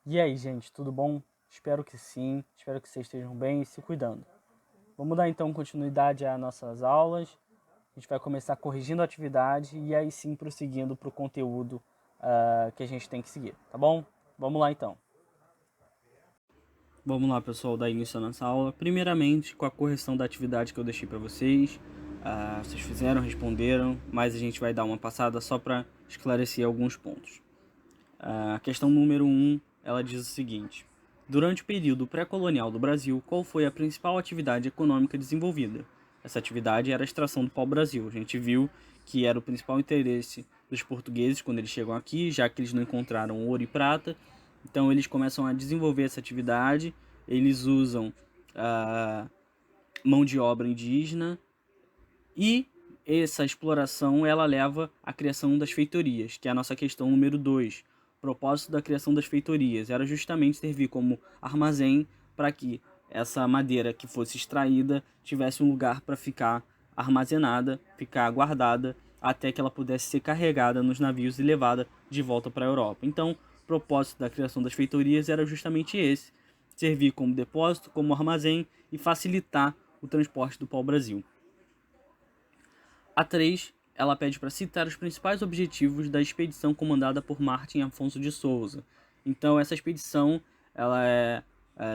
E aí, gente, tudo bom? Espero que sim, espero que vocês estejam bem e se cuidando. Vamos dar então continuidade às nossas aulas. A gente vai começar corrigindo a atividade e aí sim prosseguindo para o conteúdo que a gente tem que seguir, tá bom? Vamos lá então. Vamos lá, pessoal, dar início à nossa aula. Primeiramente, com a correção da atividade que eu deixei para vocês. Vocês fizeram, responderam, mas a gente vai dar uma passada só para esclarecer alguns pontos. A questão número 1, ela diz o seguinte: durante o período pré-colonial do Brasil, qual foi a principal atividade econômica desenvolvida? Essa atividade era a extração do pau-brasil. A gente viu que era o principal interesse dos portugueses quando eles chegam aqui, já que eles não encontraram ouro e prata. Então eles começam a desenvolver essa atividade, eles usam mão de obra indígena e essa exploração ela leva à criação das feitorias, que é a nossa questão número 2. O propósito da criação das feitorias era justamente servir como armazém para que essa madeira que fosse extraída tivesse um lugar para ficar armazenada, ficar guardada, até que ela pudesse ser carregada nos navios e levada de volta para a Europa. Então, o propósito da criação das feitorias era justamente esse: servir como depósito, como armazém e facilitar o transporte do pau-brasil. A 3, ela pede para citar os principais objetivos da expedição comandada por Martim Afonso de Souza. Então, essa expedição ela é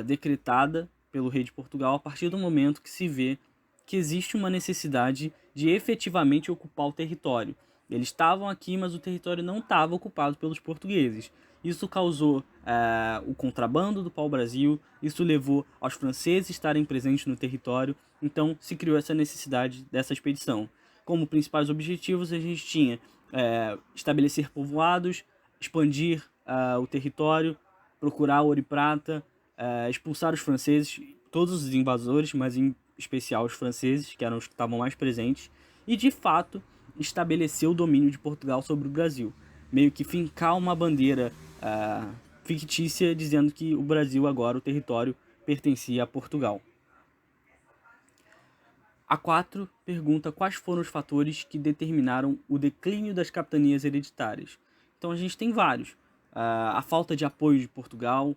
decretada pelo rei de Portugal a partir do momento que se vê que existe uma necessidade de efetivamente ocupar o território. Eles estavam aqui, mas o território não estava ocupado pelos portugueses. Isso causou o contrabando do pau-brasil, isso levou aos franceses estarem presentes no território, então se criou essa necessidade dessa expedição. Como principais objetivos, a gente tinha estabelecer povoados, expandir o território, procurar ouro e prata, expulsar os franceses, todos os invasores, mas em especial os franceses, que eram os que estavam mais presentes, e de fato estabelecer o domínio de Portugal sobre o Brasil. Meio que fincar uma bandeira fictícia dizendo que o Brasil agora, o território, pertencia a Portugal. A 4 pergunta quais foram os fatores que determinaram o declínio das capitanias hereditárias. Então a gente tem vários. A falta de apoio de Portugal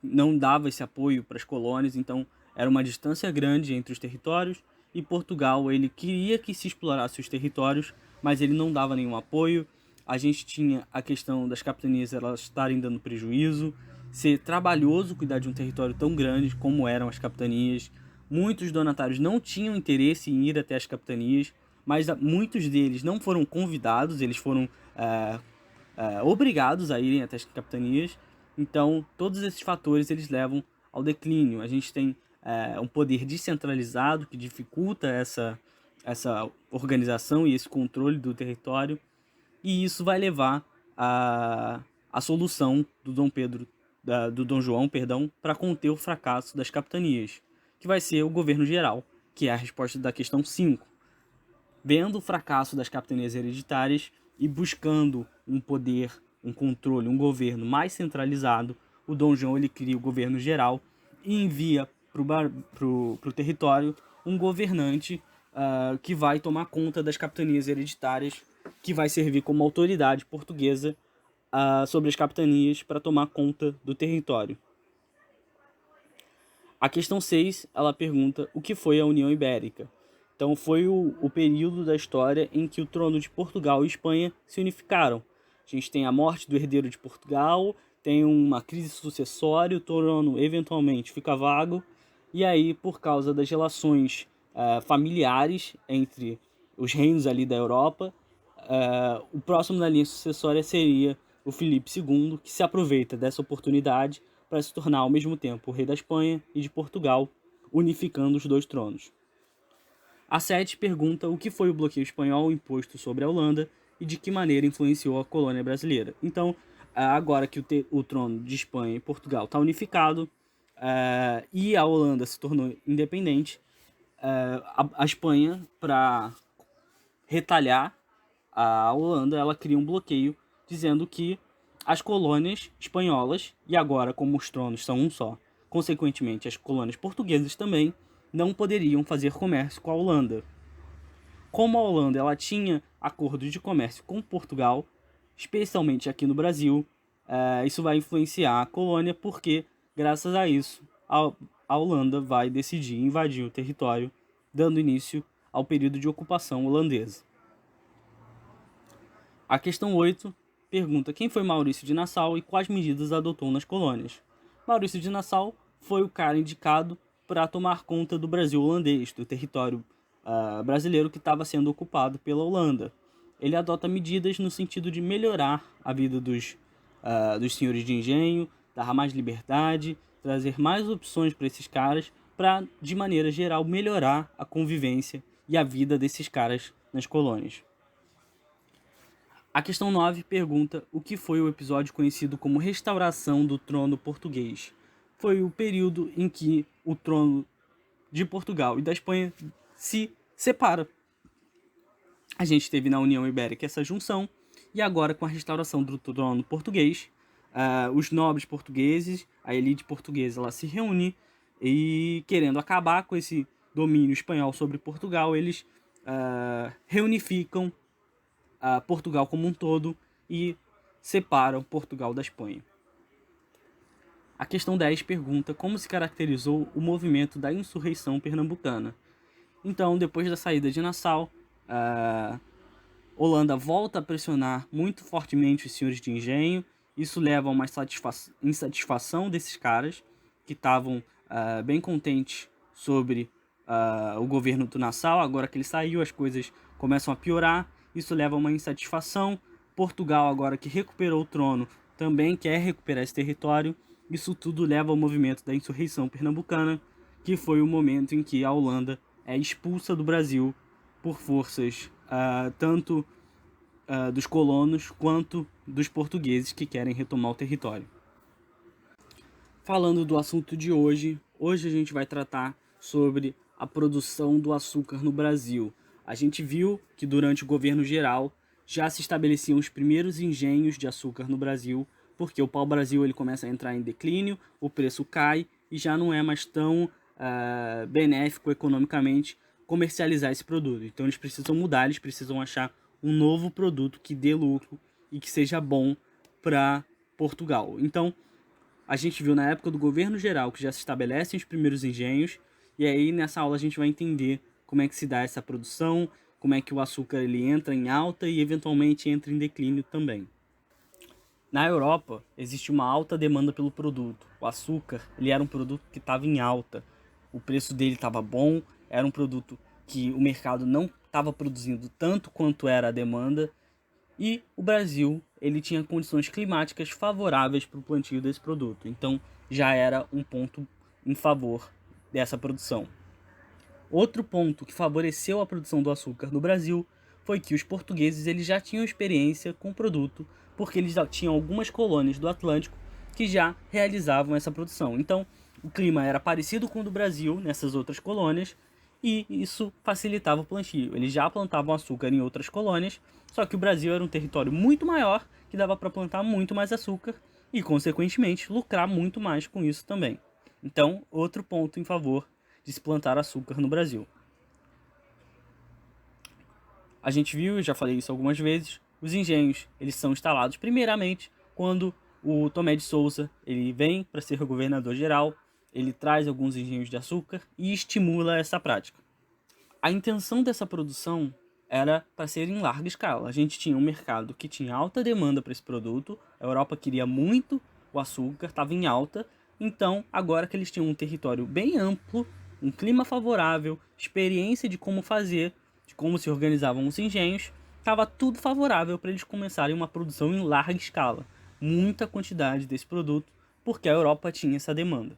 não dava esse apoio para as colônias, então era uma distância grande entre os territórios e Portugal ele queria que se explorasse os territórios, mas ele não dava nenhum apoio. A gente tinha a questão das capitanias elas estarem dando prejuízo, ser trabalhoso cuidar de um território tão grande como eram as capitanias. Muitos donatários não tinham interesse em ir até as capitanias, mas muitos deles não foram convidados, eles foram obrigados a irem até as capitanias. Então, todos esses fatores eles levam ao declínio. A gente tem um poder descentralizado que dificulta essa organização e esse controle do território, e isso vai levar à solução do do Dom João, para conter o fracasso das capitanias, que vai ser o governo geral, que é a resposta da questão 5. Vendo o fracasso das capitanias hereditárias e buscando um poder, um controle, um governo mais centralizado, o Dom João ele cria o governo geral e envia para o território um governante que vai tomar conta das capitanias hereditárias, que vai servir como autoridade portuguesa sobre as capitanias para tomar conta do território. A questão 6, ela pergunta o que foi a União Ibérica. Então foi o período da história em que o trono de Portugal e Espanha se unificaram. A gente tem a morte do herdeiro de Portugal, tem uma crise sucessória, o trono eventualmente fica vago, e aí por causa das relações familiares entre os reinos ali da Europa, o próximo na linha sucessória seria o Filipe II, que se aproveita dessa oportunidade para se tornar ao mesmo tempo o rei da Espanha e de Portugal, unificando os dois tronos. A 7 pergunta o que foi o bloqueio espanhol imposto sobre a Holanda e de que maneira influenciou a colônia brasileira. Então, agora que o trono de Espanha e Portugal está unificado e a Holanda se tornou independente, a Espanha, para retalhar a Holanda, ela cria um bloqueio dizendo que as colônias espanholas, e agora como os tronos são um só, consequentemente as colônias portuguesas também, não poderiam fazer comércio com a Holanda. Como a Holanda ela tinha acordos de comércio com Portugal, especialmente aqui no Brasil, isso vai influenciar a colônia, porque, graças a isso, a Holanda vai decidir invadir o território, dando início ao período de ocupação holandesa. A questão 8 pergunta quem foi Maurício de Nassau e quais medidas adotou nas colônias. Maurício de Nassau foi o cara indicado para tomar conta do Brasil holandês, do território brasileiro que estava sendo ocupado pela Holanda. Ele adota medidas no sentido de melhorar a vida dos senhores de engenho, dar mais liberdade, trazer mais opções para esses caras, para, de maneira geral, melhorar a convivência e a vida desses caras nas colônias. A questão 9 pergunta o que foi o episódio conhecido como Restauração do Trono Português. Foi o período em que o trono de Portugal e da Espanha se separa. A gente teve na União Ibérica essa junção, e agora com a restauração do trono português, os nobres portugueses, a elite portuguesa, ela se reúne e, querendo acabar com esse domínio espanhol sobre Portugal, eles reunificam Portugal como um todo e separam Portugal da Espanha. A questão 10 pergunta como se caracterizou o movimento da insurreição pernambucana. Então, depois da saída de Nassau, Holanda volta a pressionar muito fortemente os senhores de engenho. Isso leva a uma insatisfação desses caras, que estavam bem contentes sobre o governo do Nassau. Agora que ele saiu, as coisas começam a piorar. Isso leva a uma insatisfação. Portugal, agora que recuperou o trono, também quer recuperar esse território. Isso tudo leva ao movimento da insurreição pernambucana, que foi o momento em que a Holanda é expulsa do Brasil por forças tanto dos colonos quanto dos portugueses que querem retomar o território. Falando do assunto de hoje a gente vai tratar sobre a produção do açúcar no Brasil. A gente viu que durante o governo geral já se estabeleciam os primeiros engenhos de açúcar no Brasil, porque o pau-brasil ele começa a entrar em declínio, o preço cai e já não é mais tão benéfico economicamente comercializar esse produto. Então eles precisam mudar, eles precisam achar um novo produto que dê lucro e que seja bom para Portugal. Então a gente viu na época do governo geral que já se estabelecem os primeiros engenhos, e aí nessa aula a gente vai entender como é que se dá essa produção, como é que o açúcar ele entra em alta e eventualmente entra em declínio também. Na Europa, existe uma alta demanda pelo produto. O açúcar ele era um produto que estava em alta. O preço dele estava bom, era um produto que o mercado não estava produzindo tanto quanto era a demanda. E o Brasil ele tinha condições climáticas favoráveis para o plantio desse produto. Então já era um ponto em favor dessa produção. Outro ponto que favoreceu a produção do açúcar no Brasil foi que os portugueses eles já tinham experiência com o produto, porque eles já tinham algumas colônias do Atlântico que já realizavam essa produção. Então, o clima era parecido com o do Brasil nessas outras colônias e isso facilitava o plantio. Eles já plantavam açúcar em outras colônias, só que o Brasil era um território muito maior que dava para plantar muito mais açúcar e, consequentemente, lucrar muito mais com isso também. Então, outro ponto em favor de se plantar açúcar no Brasil. A gente viu, eu já falei isso algumas vezes, os engenhos eles são instalados primeiramente quando o Tomé de Souza ele vem para ser governador geral, ele traz alguns engenhos de açúcar e estimula essa prática. A intenção dessa produção era para ser em larga escala. A gente tinha um mercado que tinha alta demanda para esse produto, a Europa queria muito o açúcar, estava em alta, então agora que eles tinham um território bem amplo, um clima favorável, experiência de como fazer, de como se organizavam os engenhos, estava tudo favorável para eles começarem uma produção em larga escala, muita quantidade desse produto, porque a Europa tinha essa demanda.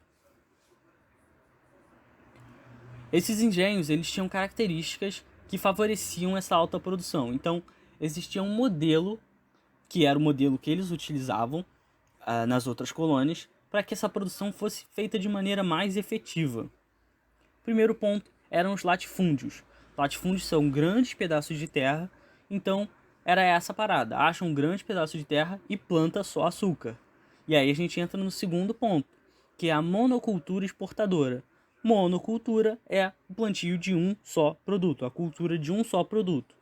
Esses engenhos eles tinham características que favoreciam essa alta produção. Então, existia um modelo, que era o modelo que eles utilizavam nas outras colônias, para que essa produção fosse feita de maneira mais efetiva. O primeiro ponto eram os latifúndios. Latifúndios são grandes pedaços de terra, então era essa parada. Acha um grande pedaço de terra e planta só açúcar. E aí a gente entra no segundo ponto, que é a monocultura exportadora. Monocultura é o plantio de um só produto, a cultura de um só produto.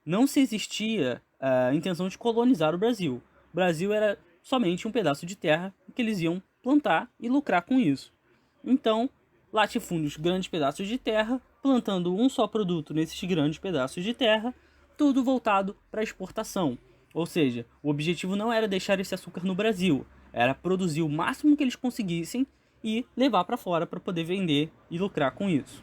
Não se existia a intenção de colonizar o Brasil. O Brasil era somente um pedaço de terra que eles iam plantar e lucrar com isso. Então, latifúndios, grandes pedaços de terra, plantando um só produto nesses grandes pedaços de terra, tudo voltado para exportação. Ou seja, o objetivo não era deixar esse açúcar no Brasil, era produzir o máximo que eles conseguissem e levar para fora para poder vender e lucrar com isso.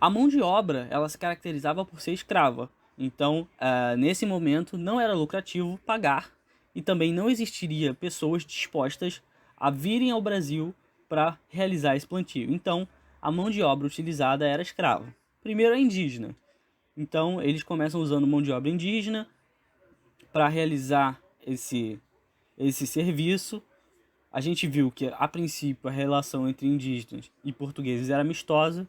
A mão de obra, ela se caracterizava por ser escrava. Então, nesse momento, não era lucrativo pagar e também não existiria pessoas dispostas a virem ao Brasil para realizar esse plantio. Então, a mão de obra utilizada era escrava. Primeiro, a indígena. Então, eles começam usando mão de obra indígena para realizar esse serviço. A gente viu que, a princípio, a relação entre indígenas e portugueses era amistosa.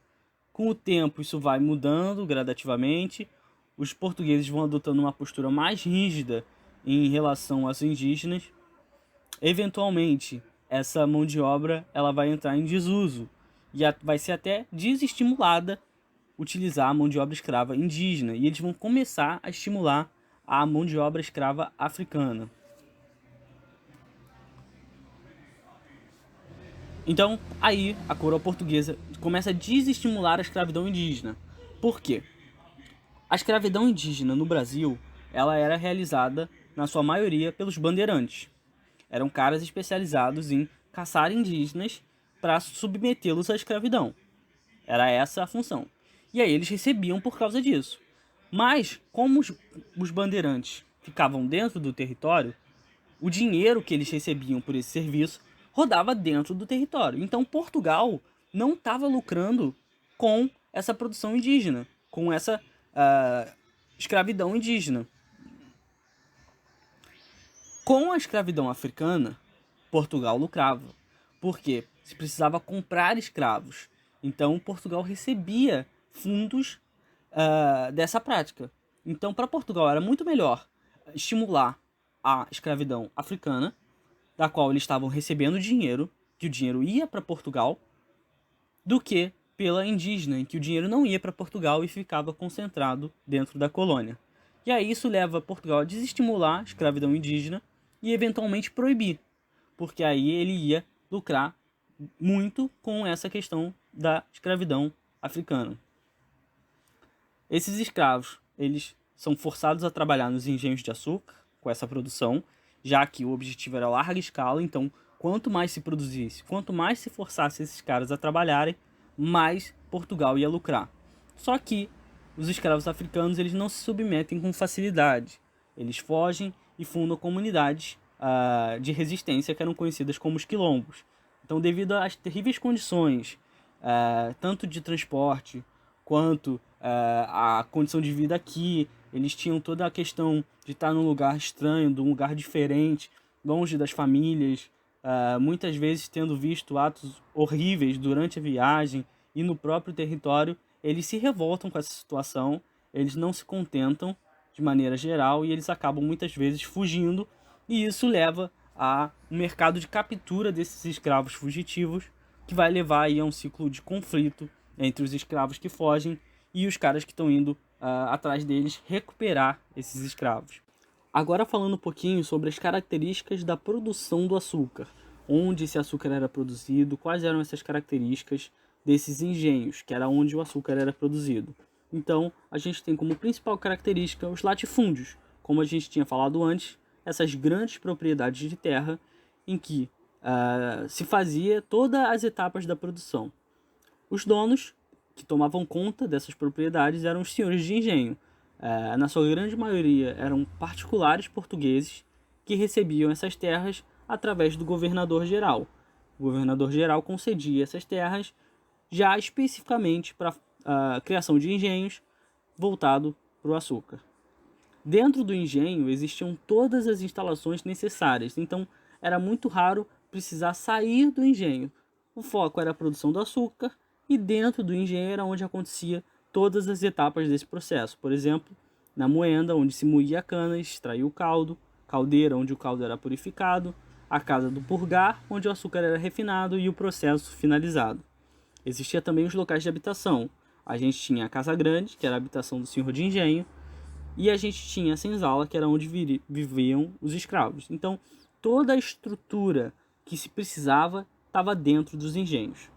Com o tempo, isso vai mudando gradativamente. Os portugueses vão adotando uma postura mais rígida em relação aos indígenas. Eventualmente, essa mão de obra ela vai entrar em desuso e vai ser até desestimulada utilizar a mão de obra escrava indígena. E eles vão começar a estimular a mão de obra escrava africana. Então, aí a coroa portuguesa começa a desestimular a escravidão indígena. Por quê? A escravidão indígena no Brasil, ela era realizada, na sua maioria, pelos bandeirantes. Eram caras especializados em caçar indígenas para submetê-los à escravidão. Era essa a função. E aí eles recebiam por causa disso. Mas, como os bandeirantes ficavam dentro do território, o dinheiro que eles recebiam por esse serviço rodava dentro do território. Então Portugal não estava lucrando com essa produção indígena, com essa escravidão indígena. Com a escravidão africana, Portugal lucrava, porque se precisava comprar escravos. Então Portugal recebia fundos dessa prática. Então para Portugal era muito melhor estimular a escravidão africana, da qual eles estavam recebendo dinheiro, que o dinheiro ia para Portugal, do que pela indígena, em que o dinheiro não ia para Portugal e ficava concentrado dentro da colônia. E aí isso leva Portugal a desestimular a escravidão indígena e eventualmente proibir, porque aí ele ia lucrar muito com essa questão da escravidão africana. Esses escravos, eles são forçados a trabalhar nos engenhos de açúcar, com essa produção, já que o objetivo era larga escala. Então quanto mais se produzisse, quanto mais se forçasse esses caras a trabalharem, mais Portugal ia lucrar. Só que os escravos africanos eles não se submetem com facilidade. Eles fogem e fundam comunidades de resistência que eram conhecidas como os quilombos. Então, devido às terríveis condições, tanto de transporte quanto a condição de vida aqui, eles tinham toda a questão de estar num lugar estranho, de um lugar diferente, longe das famílias, muitas vezes tendo visto atos horríveis durante a viagem e no próprio território. Eles se revoltam com essa situação, eles não se contentam de maneira geral e eles acabam muitas vezes fugindo, e isso leva a um mercado de captura desses escravos fugitivos, que vai levar aí a um ciclo de conflito entre os escravos que fogem e os caras que estão indo atrás deles recuperar esses escravos. Agora falando um pouquinho sobre as características da produção do açúcar, onde esse açúcar era produzido, quais eram essas características desses engenhos, que era onde o açúcar era produzido. Então, a gente tem como principal característica os latifúndios, como a gente tinha falado antes, essas grandes propriedades de terra em que se fazia todas as etapas da produção. Os donos que tomavam conta dessas propriedades eram os senhores de engenho. Na sua grande maioria eram particulares portugueses que recebiam essas terras através do governador-geral. O governador-geral concedia essas terras já especificamente para a criação de engenhos voltado para o açúcar. Dentro do engenho existiam todas as instalações necessárias, então era muito raro precisar sair do engenho. O foco era a produção do açúcar e dentro do engenho era onde acontecia todas as etapas desse processo. Por exemplo, na moenda, onde se moía a cana e extraía o caldo, caldeira, onde o caldo era purificado, a casa do purgar, onde o açúcar era refinado e o processo finalizado. Existia também os locais de habitação. A gente tinha a casa grande, que era a habitação do senhor de engenho, e a gente tinha a senzala, que era onde viviam os escravos. Então, toda a estrutura que se precisava estava dentro dos engenhos.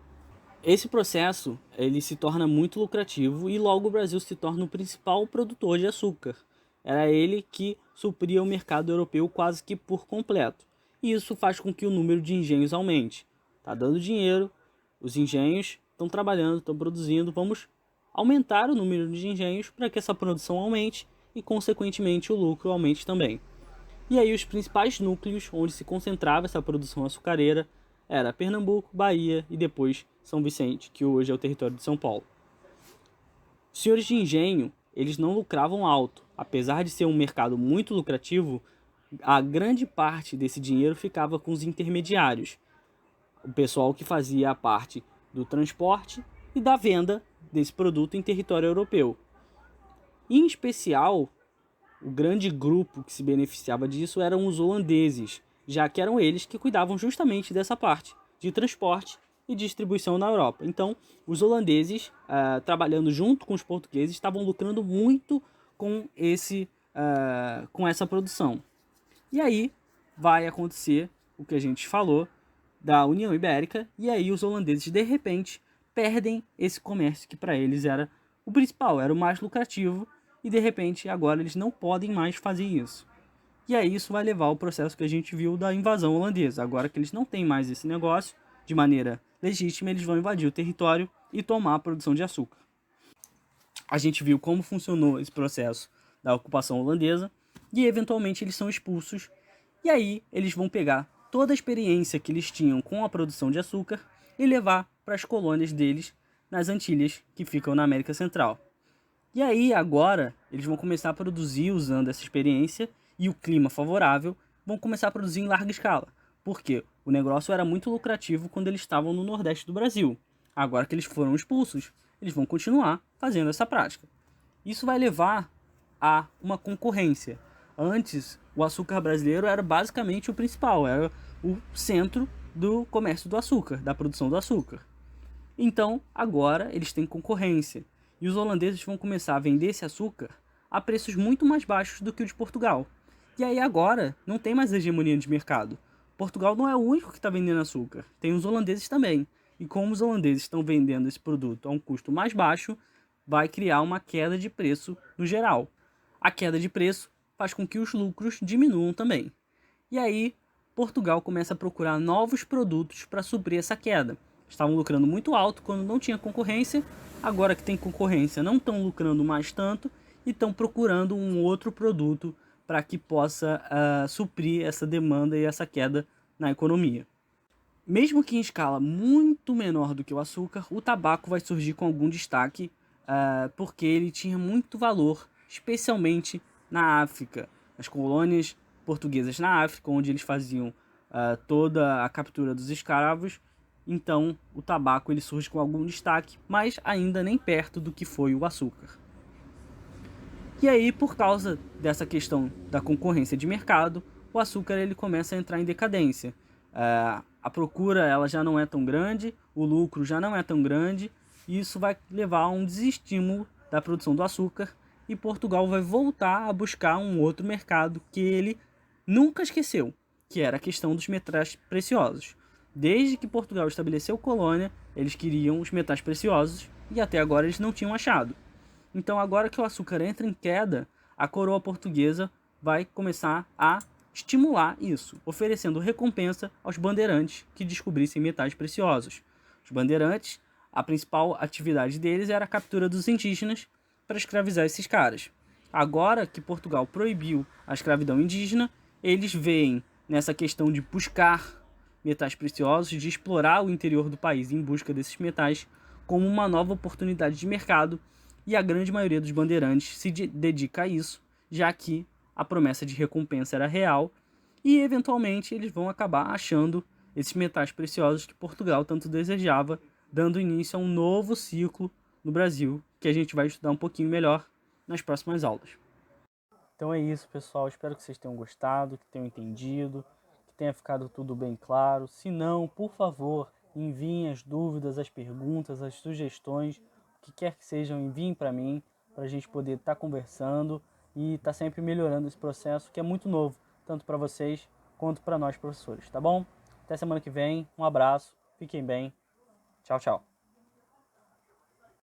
Esse processo ele se torna muito lucrativo e logo o Brasil se torna o principal produtor de açúcar. Era ele que supria o mercado europeu quase que por completo. E isso faz com que o número de engenhos aumente. Está dando dinheiro, os engenhos estão trabalhando, estão produzindo, vamos aumentar o número de engenhos para que essa produção aumente e, consequentemente, o lucro aumente também. E aí os principais núcleos onde se concentrava essa produção açucareira era Pernambuco, Bahia e depois São Vicente, que hoje é o território de São Paulo. Os senhores de engenho, eles não lucravam alto. Apesar de ser um mercado muito lucrativo, a grande parte desse dinheiro ficava com os intermediários. O pessoal que fazia a parte do transporte e da venda desse produto em território europeu. Em especial, o grande grupo que se beneficiava disso eram os holandeses, já que eram eles que cuidavam justamente dessa parte de transporte e distribuição na Europa. Então, os holandeses, trabalhando junto com os portugueses, estavam lucrando muito com essa produção. E aí vai acontecer o que a gente falou da União Ibérica, e aí os holandeses, de repente, perdem esse comércio que para eles era o principal, era o mais lucrativo, e de repente agora eles não podem mais fazer isso. E aí isso vai levar ao processo que a gente viu da invasão holandesa. Agora que eles não têm mais esse negócio, de maneira legítima, eles vão invadir o território e tomar a produção de açúcar. A gente viu como funcionou esse processo da ocupação holandesa e eventualmente eles são expulsos. E aí eles vão pegar toda a experiência que eles tinham com a produção de açúcar e levar para as colônias deles nas Antilhas, que ficam na América Central. E aí agora eles vão começar a produzir usando essa experiência e o clima favorável, vão começar a produzir em larga escala. Porque o negócio era muito lucrativo quando eles estavam no Nordeste do Brasil. Agora que eles foram expulsos, eles vão continuar fazendo essa prática. Isso vai levar a uma concorrência. Antes, o açúcar brasileiro era basicamente o principal, era o centro do comércio do açúcar, da produção do açúcar. Então, agora eles têm concorrência. E os holandeses vão começar a vender esse açúcar a preços muito mais baixos do que o de Portugal. E aí agora não tem mais hegemonia de mercado. Portugal não é o único que está vendendo açúcar, tem os holandeses também. E como os holandeses estão vendendo esse produto a um custo mais baixo, vai criar uma queda de preço no geral. A queda de preço faz com que os lucros diminuam também. E aí Portugal começa a procurar novos produtos para suprir essa queda. Estavam lucrando muito alto quando não tinha concorrência, agora que tem concorrência não estão lucrando mais tanto e estão procurando um outro produto para que possa suprir essa demanda e essa queda na economia. Mesmo que em escala muito menor do que o açúcar, o tabaco vai surgir com algum destaque porque ele tinha muito valor, especialmente na África, nas colônias portuguesas na África, onde eles faziam toda a captura dos escravos. Então o tabaco ele surge com algum destaque, mas ainda nem perto do que foi o açúcar. E aí, por causa dessa questão da concorrência de mercado, o açúcar ele começa a entrar em decadência. A procura ela já não é tão grande, o lucro já não é tão grande, e isso vai levar a um desestímulo da produção do açúcar, e Portugal vai voltar a buscar um outro mercado que ele nunca esqueceu, que era a questão dos metais preciosos. Desde que Portugal estabeleceu colônia, eles queriam os metais preciosos, e até agora eles não tinham achado. Então agora que o açúcar entra em queda, a coroa portuguesa vai começar a estimular isso, oferecendo recompensa aos bandeirantes que descobrissem metais preciosos. Os bandeirantes, a principal atividade deles era a captura dos indígenas para escravizar esses caras. Agora que Portugal proibiu a escravidão indígena, eles veem nessa questão de buscar metais preciosos, de explorar o interior do país em busca desses metais, como uma nova oportunidade de mercado, e a grande maioria dos bandeirantes se dedica a isso, já que a promessa de recompensa era real, e eventualmente eles vão acabar achando esses metais preciosos que Portugal tanto desejava, dando início a um novo ciclo no Brasil, que a gente vai estudar um pouquinho melhor nas próximas aulas. Então é isso, pessoal. Espero que vocês tenham gostado, que tenham entendido, que tenha ficado tudo bem claro. Se não, por favor, enviem as dúvidas, as perguntas, as sugestões, o que quer que sejam, enviem para mim, para a gente poder estar conversando e está sempre melhorando esse processo, que é muito novo, tanto para vocês quanto para nós professores, tá bom? Até semana que vem, um abraço, fiquem bem, tchau, tchau.